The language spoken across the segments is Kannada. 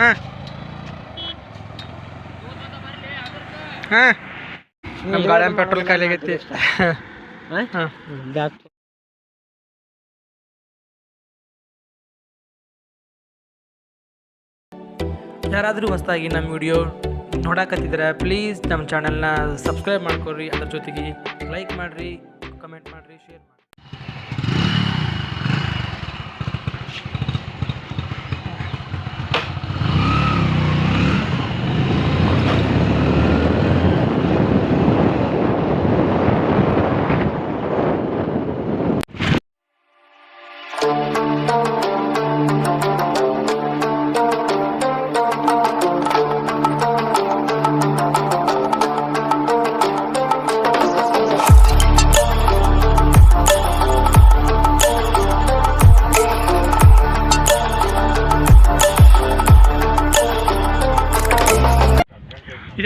ಹಾಂ ಹಾಂ ನಮ್ಮ ಗಾಡಿ ಪೆಟ್ರೋಲ್ ಖಾಲಿ ಆಗೈತಿ. ಹಾಂ ಯಾರಾದರೂ ಹೊಸದಾಗಿ ನಮ್ಮ ವಿಡಿಯೋ ನೋಡಕತ್ತಿದ್ರೆ ಪ್ಲೀಸ್ ನಮ್ಮ ಚಾನಲ್ನ ಸಬ್ಸ್ಕ್ರೈಬ್ ಮಾಡ್ಕೊಳ್ರಿ. ಅದ್ರ ಜೊತೆಗೆ ಲೈಕ್ ಮಾಡಿರಿ, ಕಮೆಂಟ್ ಮಾಡಿರಿ, ಶೇರ್ ಮಾಡಿ.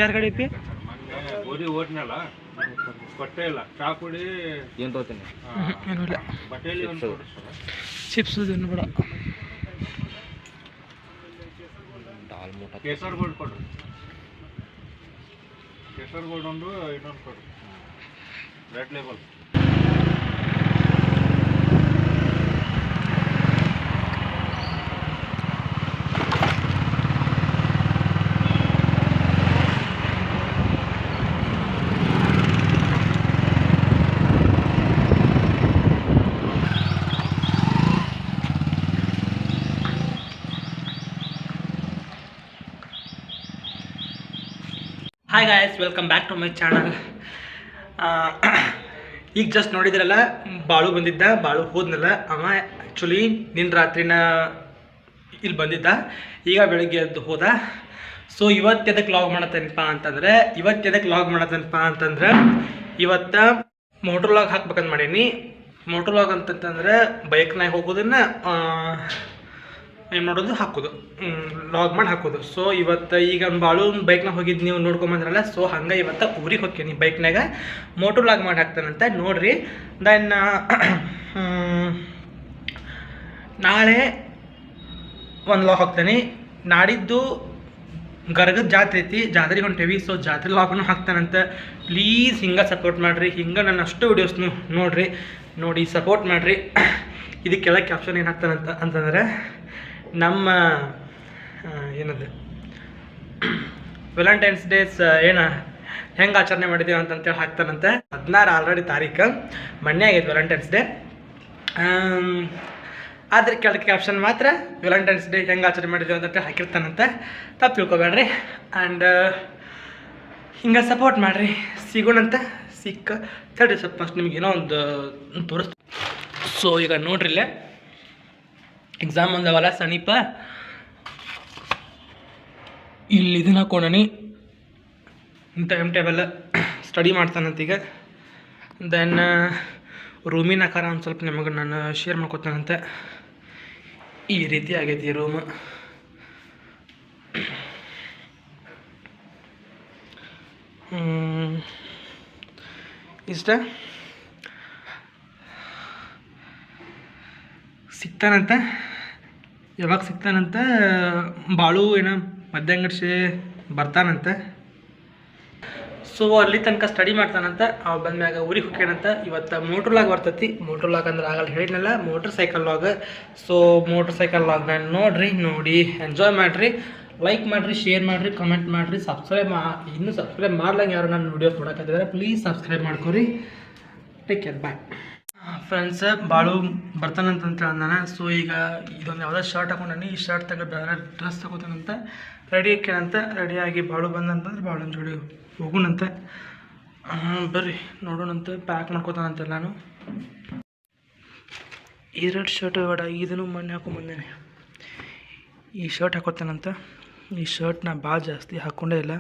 ಯಾರ ಗಾಡಿ ಐತಿ? ಗೋಧಿ ಓಟ್ನಲ್ಲ ಬಟ್ಟೆ ಇಲ್ಲ, ಚಾ ಪುಡಿ ಏನು ತಗೋತೀನಿ, ಏನೂ ಇಲ್ಲ, ಬಟ್ಟೆಯಲ್ಲಿ ಚಿಪ್ಸ್ ಏನು ಬೇಡ. ಕೇಸರ್ ಗೋಲ್ಡ್ ಕೊಡ್ರಿ, ಕೇಸರ್ ಗೋಲ್ಡ್ ಒಂದು ಇನ್ನೊಂದು ಕೊಡ್ರಿ, red label. Hi guys, welcome back to my channel. ಈಗ ಜಸ್ಟ್ ನೋಡಿದ್ರಲ್ಲ, ಬಾಳು ಬಂದಿದ್ದ, ಬಾಳು ಹೋದ್ನಲ್ಲ ಅವ. ಆ್ಯಕ್ಚುಲಿ ನಿನ್ನ ರಾತ್ರಿನ ಇಲ್ಲಿ ಬಂದಿದ್ದ, ಈಗ ಬೆಳಗ್ಗೆ ಎದ್ದು ಹೋದ. ಸೊ ಇವತ್ತು ಎದಕ್ಕೆ ಲಾಗ್ ಮಾಡತ್ತೇನಪ್ಪ ಅಂತಂದ್ರೆ ಇವತ್ತು ಮೋಟ್ರ್ ಲಾಗ್ ಹಾಕ್ಬೇಕಂತ ಮಾಡೀನಿ. ಮೋಟ್ರ್ ಲಾಗ್ ಅಂತಂತಂದ್ರೆ ಬೈಕ್ನಾಗ ಹೋಗೋದನ್ನು ಏನು ಮಾಡೋದು, ಹಾಕೋದು, ಲಾಗ್ ಮಾಡಿ ಹಾಕೋದು. ಸೊ ಇವತ್ತು ಈಗ ಬಾಳು ಬೈಕ್ನಾಗ ಹೋಗಿದ್ದು ನೀವು ನೋಡ್ಕೊಂಬಂದ್ರಲ್ಲ, ಸೊ ಹಂಗೆ ಇವತ್ತು ಊರಿಗೆ ಹೋಗ್ತೀನಿ ಬೈಕ್ನಾಗ, ಮೋಟ್ರ್ ಲಾಗ್ ಮಾಡಿ ಹಾಕ್ತಾನಂತ ನೋಡ್ರಿ. ದೆನ್ ನಾಳೆ ಒಂದು ಲಾಗ್ ಹಾಕ್ತಾನೆ. ನಾಡಿದ್ದು ಗರ್ಗದ ಜಾತ್ರೆ ಐತಿ, ಜಾತ್ರೆಗೆ ಹೊಂಟೇವಿ. ಸೊ ಜಾತ್ರೆ ಲಾಗ್ನು ಹಾಕ್ತಾನಂತ. ಪ್ಲೀಸ್ ಹಿಂಗೆ ಸಪೋರ್ಟ್ ಮಾಡಿರಿ, ಹಿಂಗೆ ನನ್ನ ಅಷ್ಟು ವೀಡಿಯೋಸ್ನು ನೋಡಿ ಸಪೋರ್ಟ್ ಮಾಡಿರಿ. ಇದಕ್ಕೆ ಕೆಳಗೆ ಕ್ಯಾಪ್ಷನ್ ಏನು ಹಾಕ್ತಾನಂತ ಅಂತಂದರೆ, ನಮ್ಮ ಏನದು ವ್ಯಾಲೆಂಟೈನ್ಸ್ ಡೇಸ್ ಹೆಂಗೆ ಆಚರಣೆ ಮಾಡಿದ್ದೀವಿ ಅಂತೇಳಿ ಹಾಕ್ತಾನಂತೆ. 16 ಆಲ್ರೆಡಿ ತಾರೀಕು, ಮೊನ್ನೆ ಆಗೈತೆ ವ್ಯಾಲೆಂಟೈನ್ಸ್ ಡೇ. ಆದರೆ ಕೆಳಗೆ ಕ್ಯಾಪ್ಷನ್ ಮಾತ್ರ ವ್ಯಾಲೆಂಟೈನ್ಸ್ ಡೇ ಹೆಂಗೆ ಆಚರಣೆ ಮಾಡಿದ್ದೀವಿ ಅಂತೇಳಿ ಹಾಕಿರ್ತಾನಂತೆ. ತಪ್ಪು ತಿಳ್ಕೊಬೇಡ್ರಿ. ಆ್ಯಂಡ್ ಹಿಂಗೆ ಸಪೋರ್ಟ್ ಮಾಡಿರಿ. ಸಿಗೋಣಂತ ತಡ್ರಿ ಸ್ವಲ್ಪ ಫಸ್ಟ್ ನಿಮ್ಗೆ ಏನೋ ಒಂದು ತೋರಿಸ್ತೀನಿ. ಸೊ ಈಗ ನೋಡ್ರಿ, ಇಲ್ಲೇ ಎಕ್ಸಾಮ್ ಒಂದವಲ್ಲ ಸಮೀಪ, ಇಲ್ಲಿ ಇದನ್ನ ಹಾಕೊಂಡನಿ ಟೈಮ್ ಟೇಬಲ್ ಸ್ಟಡಿ ಮಾಡ್ತಾನಂತ. ಈಗ ದೆನ್ ರೂಮಿನ ಆಕಾರ ಒಂದು ಸ್ವಲ್ಪ ನಿಮಗೆ ನಾನು ಶೇರ್ ಮಾಡ್ಕೊತಾನಂತೆ. ಈ ರೀತಿ ಆಗೈತಿ ರೂಮ್. ಇಷ್ಟ ಸಿಗ್ತಾನಂತ. ಯಾವಾಗ ಸಿಗ್ತಾನಂತ, ಬಾಳು ಏನೋ ಮಧ್ಯಾಹ್ನಗಡ್ಸೆ ಬರ್ತಾನಂತ. ಸೊ ಅಲ್ಲಿ ತನಕ ಸ್ಟಡಿ ಮಾಡ್ತಾನಂತ. ಅವ ಬಂದ್ಮ್ಯಾಗ ಊರಿಗೆ ಹೋಗ್ಯಾನಂತ. ಇವತ್ತು ಮೋಟ್ರ್ ಲಾಗ್ ಬರ್ತೈತಿ. ಮೋಟ್ರ್ ಲಾಗ್ ಅಂದ್ರೆ ಆಗಲ್ಲ ಹೇಳಿದ್ನಲ್ಲ, motorcycle log. So motorcycle ಲಾಗ್ನ ನೋಡಿ ಎಂಜಾಯ್ ಮಾಡಿರಿ, ಲೈಕ್ ಮಾಡಿರಿ, ಶೇರ್ ಮಾಡಿರಿ, ಕಮೆಂಟ್ ಮಾಡಿರಿ, ಇನ್ನೂ ಸಬ್ಸ್ಕ್ರೈಬ್ ಮಾಡ್ಲಂಗೆ ಯಾರು ನನ್ನ ವೀಡಿಯೋಸ್ ನೋಡೋಕ್ಕಾಗಿದ್ದಾರೆ ಪ್ಲೀಸ್ ಸಬ್ಸ್ಕ್ರೈಬ್ ಮಾಡ್ಕೊರಿ. Take care, bye friends. Balu ಬರ್ತಾನಂತ ಅಂದಾನ. ಸೊ ಈಗ ಇದೊಂದು ಯಾವುದೋ ಶರ್ಟ್ ಹಾಕೊಂಡಾನಿ. ಈ ಶರ್ಟ್ ತೆಗೆದು ಬೇರೆ ಡ್ರೆಸ್ ತಗೋತಾನಂತ. ರೆಡಿ ಹಾಕ್ಯಾನಂತ. ರೆಡಿಯಾಗಿ ಬಾಳು ಬಂದಂತಂದ್ರೆ ಬಾಳನ ಜೋಡಿ ಹೋಗೋಣಂತೆ. ಬರ್ರಿ ನೋಡೋಣಂತೆ. ಪ್ಯಾಕ್ ಮಾಡ್ಕೋತಾನಂತೆ. ನಾನು 2 ಶರ್ಟ್ ಬೇಡ, ಇದನ್ನು ಮೊನ್ನೆ ಹಾಕೊಂಡ್ಬಂದೇನೆ. ಈ ಶರ್ಟ್ ಹಾಕೋತಾನಂತ. ಈ ಶರ್ಟ್ ನಾ ಭಾಳ ಜಾಸ್ತಿ ಹಾಕ್ಕೊಂಡೇ ಇಲ್ಲ.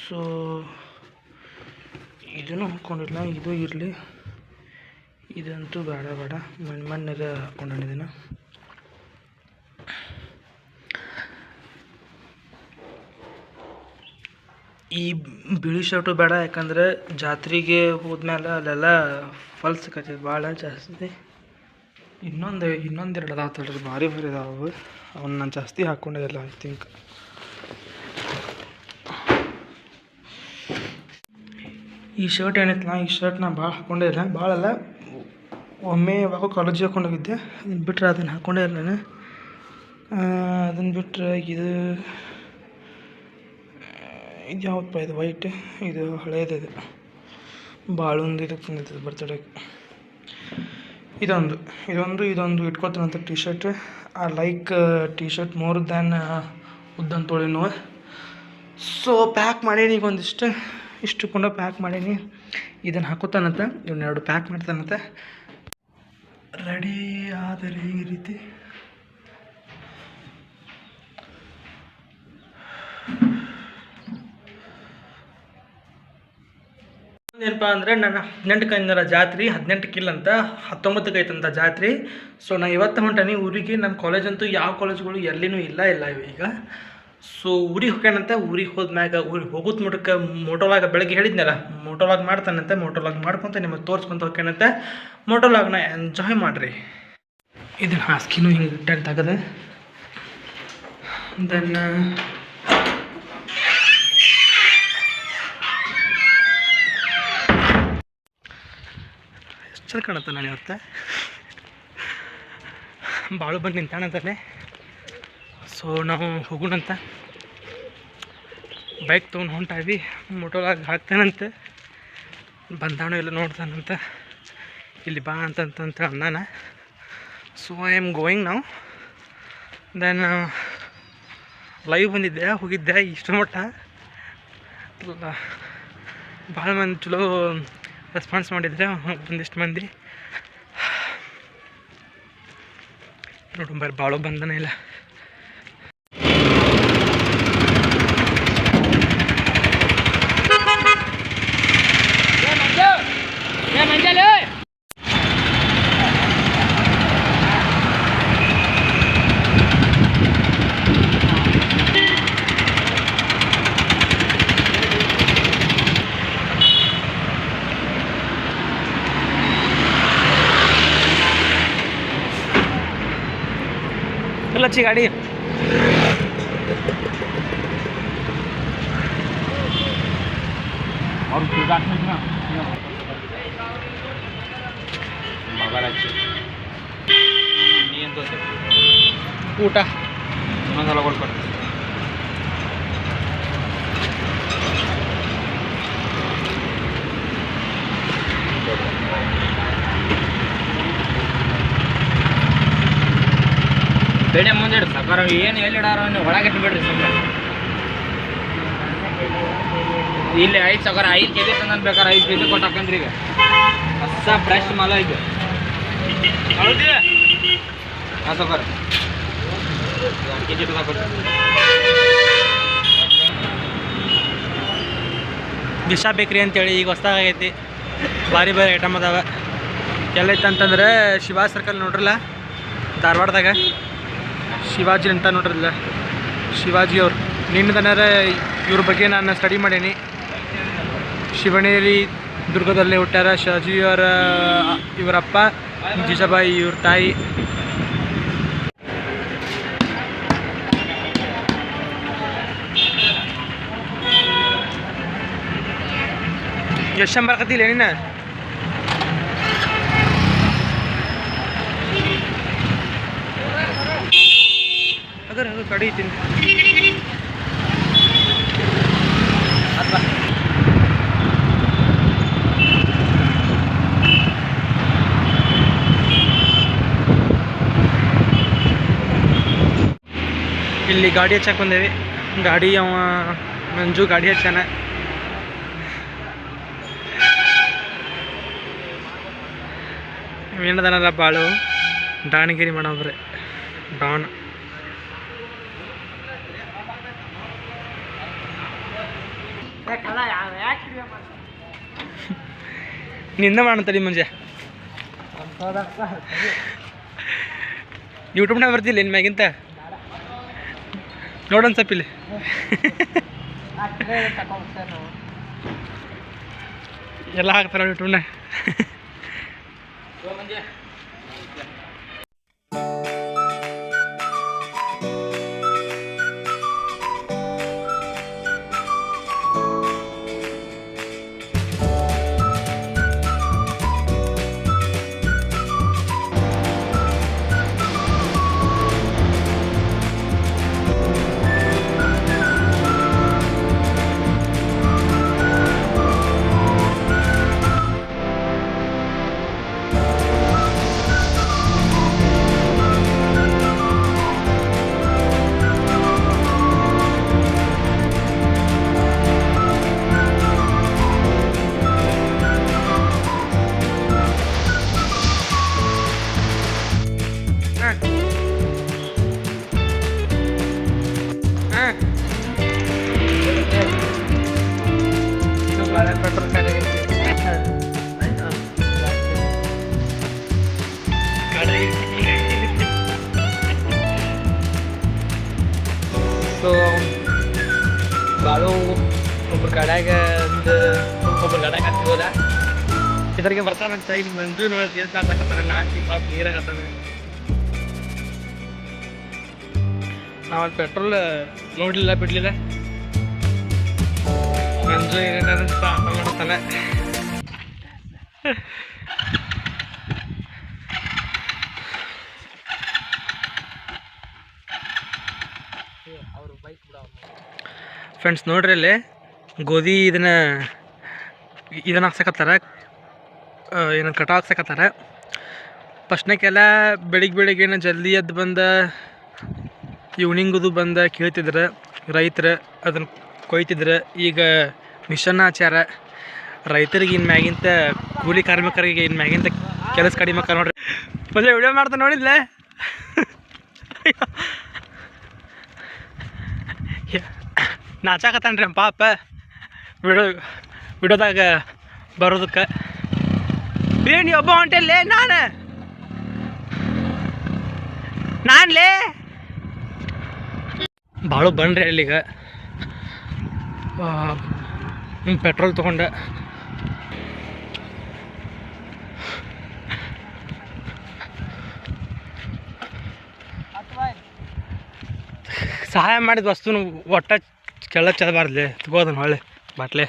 ಸೊ ಇದನ್ನು ಹಾಕ್ಕೊಂಡಿಲ್ಲ, ಇದು ಇರಲಿ. ಇದಂತೂ ಬೇಡ, ಮಣ್ಣೆಲ್ಲ ಹಾಕ್ಕೊಂಡಿದ್ದೀನಿ. ಈ ಬಿಳಿ ಶರ್ಟು ಬೇಡ, ಯಾಕಂದರೆ ಜಾತ್ರೆಗೆ ಹೋದ್ಮೇಲೆ ಅಲ್ಲೆಲ್ಲ ಫಲ್ ಸಿಕ್ಕತ್ತೈತೆ ಭಾಳ ಜಾಸ್ತಿ. ಇನ್ನೊಂದೆರಡು ಅದಾವ ತಡ್ರಿ, ಭಾರಿ ಅದಾವೆ. ಅವನ್ನ ನಾನು ಜಾಸ್ತಿ ಹಾಕ್ಕೊಂಡಿಲ್ಲ ಐ ಥಿಂಕ್. ಈ ಶರ್ಟ್ ಏನೈತಲ್ಲ, ಈ ಶರ್ಟ್ ನಾನು ಭಾಳ ಹಾಕ್ಕೊಂಡೇ ಇಲ್ಲ, ಭಾಳಲ್ಲ, ಒಮ್ಮೆ ಯಾವಾಗ ಕಾಲೇಜಿಗೆ ಹಾಕ್ಕೊಂಡೋಗಿದ್ದೆ, ಅದನ್ನು ಬಿಟ್ಟರೆ ಅದನ್ನು ಹಾಕ್ಕೊಂಡೇ ಇಲ್ಲ ನಾನು. ಅದನ್ನು ಬಿಟ್ಟರೆ ಇದು ಯಾವತ್ತಪ್ಪ ಇದು ವೈಟ್, ಇದು ಹಳೇದು, ಇದು ಭಾಳೊಂದು ಇದಕ್ಕೆ ಬಂದಿತ್ತು ಬರ್ತಡೇಗೆ. ಇದೊಂದು ಇಟ್ಕೊತೀನಂತ T shirt. I like T shirt more than ಉದ್ದಂತ ತೊಳಿನೂ. ಸೊ ಪ್ಯಾಕ್ ಮಾಡೀನಿ, ಈಗ ಇಷ್ಟು ಕೊಂಡ ಪ್ಯಾಕ್ ಮಾಡೀನಿ. ಇದನ್ನು ಹಾಕೋತಾನಂತ, ಇವನ್ನೆರಡು ಪ್ಯಾಕ್ ಮಾಡ್ತಾನಂತ. ರೆಡಿ ಆದರೆ ಈ ರೀತಿ ಏನಪ್ಪ ಅಂದರೆ, ನನ್ನ 18ಕ್ಕೆ ಅಂದರ ಜಾತ್ರೆ, 18ಕ್ಕೆ ಇಲ್ಲಂತ 19ಕ್ಕೆ ಐತಂತ ಜಾತ್ರೆ. ಸೊ ನಾನು ಇವತ್ತು ಹೊಂಟಾನಿ ಊರಿಗೆ. ನಮ್ಮ ಕಾಲೇಜಂತೂ ಯಾವ ಕಾಲೇಜ್ಗಳು ಎಲ್ಲಿನೂ ಇಲ್ಲ ಈಗ. ಸೊ ಊರಿಗೆ ಹೋಗ್ಯಾನಂತ. ಊರಿಗೆ ಹೋದ್ಮ್ಯಾಗ ಊರಿಗೆ ಹೋಗೋದು ಮುಟಕ್ಕೆ ಮೋಟೋಲಾಗ ಬೆಳಗ್ಗೆ ಹೇಳಿದ್ನಲ್ಲ, ಮೋಟೋಲಾಗ್ ಮಾಡ್ತಾನಂತೆ. ಮೋಟೋಲಾಗ್ ಮಾಡ್ಕೊತ ನಿಮಗೆ ತೋರಿಸ್ಕೊಂತ ಹೋಗ್ಯಾನಂತೆ. ಮೋಟೋಲಾಗ್ನ ಎಂಜಾಯ್ ಮಾಡಿರಿ. ಇದನ್ನು ಹಾಸ್ಕಿನೂ ಹಿಂಗೆ ಇಟ್ಟಾಗ ತೆಗೆದು ದೆನ್ ಎಷ್ಟು ಚಂದ ಕಾಣುತ್ತೆ. ನಾನು ಇವತ್ತು ಬಾಳು ಬಂದು ನಿಂತಾನಂತಾನೆ. ಸೊ ನಾವು ಹೋಗೋಣಂತ. ಬೈಕ್ ತೊಗೊಂಡು ಹೊಂಟಾವಿ. ಮೋಟೋಲಾಗ ಹಾಕ್ತಾನಂತೆ. ಬಂದಾಣೋ ಎಲ್ಲ ನೋಡ್ತಾನಂತ. ಇಲ್ಲಿ ಬಾ ಅಂತಂತ ಅಂದಾನ. ಸೊ ಐ ಆಮ್ ಗೋಯಿಂಗ್ ನಾವು. ದೆನ್ ಲೈವ್ ಹೋಗಿದ್ದೆ ಇಷ್ಟು ಮಟ್ಟ. ಭಾಳ ಮಂದಿ ಚಲೋ ರೆಸ್ಪಾನ್ಸ್ ಮಾಡಿದರೆ, ಒಂದಿಷ್ಟು ಮಂದಿ ನೋಡು ಬರ್ರಿ, ಭಾಳ ಬಂದನೇ ಇಲ್ಲ. अच्छी गाड़ी और ಊಟ ಇನ್ನೊಂದೆಲ್ಲ ಕೊಡ್ಕೊಂಡು ಬೇಡ ಮುಂದೆ ಸಕಾರ ಏನು ಎಲ್ಲಿಡಾರ ಒಳಗೆ ಬಿಡ್ರಿ ಸುಮ್ಮನೆ. ಇಲ್ಲಿ 5 ಸಕಾರ 5 ಕೆ ಜಿ ತಂದು ಬೇಕಾರೆ 5 ಕೆ ಜಿ ಕೊಟ್ಟು ಹಾಕಂದ್ರಿ. ಈಗ ಹೊಸ ಫ್ರೆಶ್ ಮಾಲ ಈಗ ಹೌದಿ. ಹಾಂ ಸಕಾರ 2 ಕೆ ಜಿ ತಗೋಬೇಕು. ದಿಶಾ ಬೇಕ್ರಿ ಅಂತೇಳಿ ಈಗ ಹೊಸ್ದಾಗೈತಿ. ಭಾರಿ ಐಟಮ್ ಅದಾವ. ಎಲ್ಲೈತೆ ಅಂತಂದ್ರೆ ಶಿವಾ ಸರ್ಕಲ್ ನೋಡ್ರಲ್ಲ, ಧಾರವಾಡದಾಗ ಶಿವಾಜಿ ಅಂತ ನೋಡ್ರಲ್ಲ, ಶಿವಾಜಿ ಅವ್ರು. ನಿನ್ನದನಾರ ಇವ್ರ ಬಗ್ಗೆ ನಾನು ಸ್ಟಡಿ ಮಾಡೀನಿ. ಶಿವನೇರಿ ದುರ್ಗದಲ್ಲೇ ಹುಟ್ಟ್ಯಾರ ಶಿವಾಜಿಯವರ ಇವರಪ್ಪ ಜಿಜಾಬಾಯಿ, ಇವ್ರ ತಾಯಿ. ಎಷ್ಟು ಬರ್ಕತ್ತಿಲ್ಲ ನೀನು? अगर कड़ी तीन ಇಲ್ಲಿ ಗಾಡಿ ಹಚ್ಚಕ್ಕೆ ಬಂದೇವಿ. ಗಾಡಿ ಅವ ಮಂಜು ಗಾಡಿ ಹಚ್ಚಾನ. ಏನದನಲ್ಲ ಬಾಳು ಡಾನ್ಗಿರಿ ಮಾಡವ್ರೆ. ಡಾನ್ ನಿಂದ ಮಾಡಂತಡಿ ಮುಂಜೆ ಯೂಟ್ಯೂಬ್ನಾಗ ಬರ್ತಿಲ್ಲ ಇನ್ನು ಮ್ಯಾಗಿಂತ ನೋಡೋಣ ಸ್ವಲ್ಪ ಇಲ್ಲಿ. ಎಲ್ಲ ಹಾಕ್ತಾರ ಯೂಟ್ಯೂಬ್ನಾಗ. ಬಾಳು ಒಬ್ರು ಗಾಡ್ಯಾಗ ಒಂದು ಒಬ್ರು ಗಾಡ್ಯಾಗ ಹತ್ತಿರೋದ ಇದರಿಗೆ ಬರ್ತಾನಂತ ಇಲ್ಲಿ ಮಂಜು ನೋಡಿ ಎಷ್ಟು ಹಾಕತ್ತಾನೆ ನಾಲ್ಕು ಪಾಪ ನೀರಾಗತ್ತಾನೆ ನಾವಲ್ಲಿ ಪೆಟ್ರೋಲ್ ನೋಡಲಿಲ್ಲ ಬಿಡಲಿಲ್ಲ ಮಂಜು ಏನೇನಂತ ಆಟ ಮಾಡ್ತಾನೆ ಫ್ರೆಂಡ್ಸ್ ನೋಡ್ರಿ ಅಲ್ಲಿ ಗೋಧಿ ಇದನ್ನ ಹಾಕ್ಸಕತ್ತಾರ ಏನೋ ಕಟ ಹಾಕ್ಸಕತ್ತಾರ ಫಸ್ಟ್ನಾಗೆಲ್ಲ ಬೆಳಿಗ್ಗೆ ಜಲ್ದಿ ಎದ್ದು ಬಂದ ಈವ್ನಿಂಗದು ಬಂದ ಕೇಳ್ತಿದ್ರು ರೈತರು ಅದನ್ನು ಕೊಯ್ತಿದ್ರು ಈಗ ಮಿಷನ್ ಆಚಾರ ರೈತರಿಗೆ ಇನ್ನು ಮ್ಯಾಗಿಂತ ಕೂಲಿ ಕಾರ್ಮಿಕರಿಗೆ ಇನ್ನು ಮ್ಯಾಗಿಂತ ಕೆಲಸ ಕಡಿಮೆ ಆಕ ನೋಡ್ರಿ ಮತ್ತೆ ವಿಡಿಯೋ ಮಾಡ್ತಾ ನೋಡಿದ್ಲೆ ನಾಚಾಕತ್ತಾನ್ರಿ ಪಾಪ ವಿಡಿಯೋದಾಗ ಬರೋದಕ್ಕೆ ಏನು ಒಬ್ಬ ಹೊಂಟಲ್ಲೇ ನಾನ್ಲೇ ಭಾಳ ಬನ್ರಿ ಅಲ್ಲಿಗ ಪೆಟ್ರೋಲ್ ತೊಗೊಂಡೆ ಸಹಾಯ ಮಾಡಿದ ವಸ್ತುನ ಒಟ್ಟ ಕೆಳಗೆ ಚದಬಾರ್ದ್ಲಿ ತಗೋದನ್ ಹೊಳ್ಳಿ ಬಾಟ್ಲೆ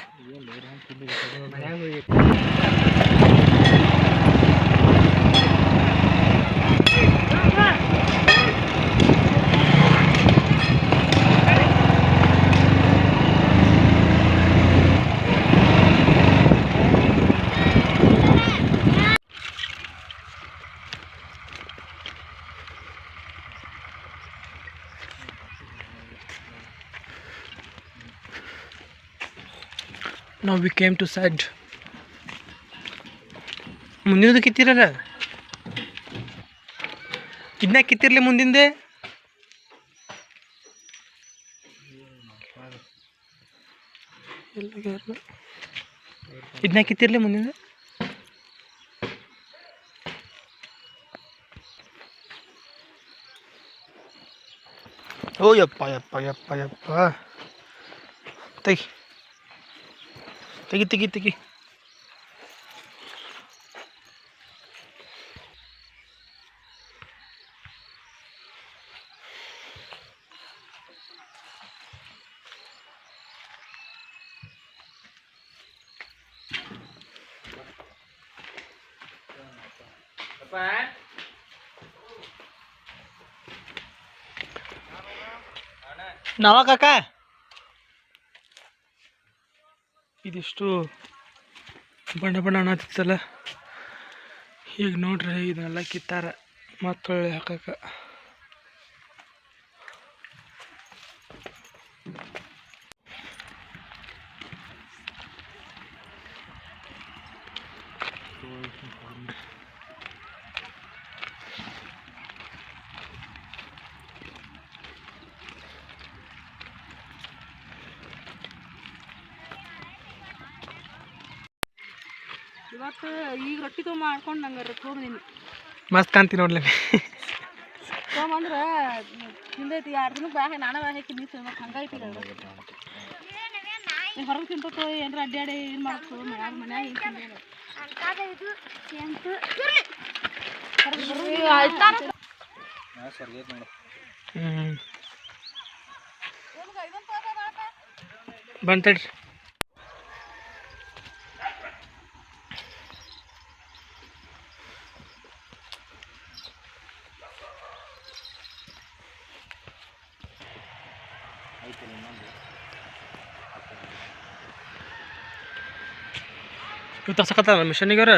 Now we came to side. ಮುಂದಿನದು ಕಿತ್ತಿರಲ್ಲ ಇದನ್ನ ಕಿತ್ತಿರ್ಲಿ ಮುಂದಿಂದೆ ಇದನ್ನ ಕಿತ್ತಿರ್ಲಿ ಮುಂದಿಂದ ಓ ಯಪ್ಪ ಯಪ್ಪ ಯಪ್ಪ ಯಪ್ಪ ತೆಗಿ ತೆಗಿ ತೆಗಿ ತೆಗಿ ನಾವ ಕಾಕ ಇದಿಷ್ಟು ಬಣ್ಣ ಬಣ್ಣ ಅನ್ನತ್ತಿತ್ತಲ್ಲ ಈಗ ನೋಡ್ರಿ ಇದನ್ನೆಲ್ಲ ಕಿತ್ತಾರ ಮತ್ತೊಳ್ಳೆ ಹಾಕಕ್ಕ ಇವತ್ತು ಈಗ ರೊಟ್ಟಿ ಮಾಡ್ಕೊಂಡು ನಂಗೆ ತೊಗೊಂಬಂದಿನಿ ಮಸ್ತ್ ಕಾಣ್ತಿ ನೋಡ್ಲಿ ತೊಗೊಂಬಂದ್ರೆ ಹಿಂದೈತಿ 2 ದಿನಕ್ಕೆ ಬ್ಯಾಗ ನಾನೇ ಬ್ಯಾಗ ಹಾಕಿ ನೀರು ತಿನ್ಬೇಕು ಹಂಗೈತಿ ಹೊರಗೆ ತಿಂತೋ ಏನಾರ ಅಡ್ಡಾಡಿ ಏನು ಮಾಡ್ತು ಮನ್ಯಾಗ ಏನು ತಿಂದ ಬಂತಡ್ರಿ ಇವತ್ತು ಹಸಕತ್ತಾರ ಮಿಷನಿಗೆ ಅವ್ರ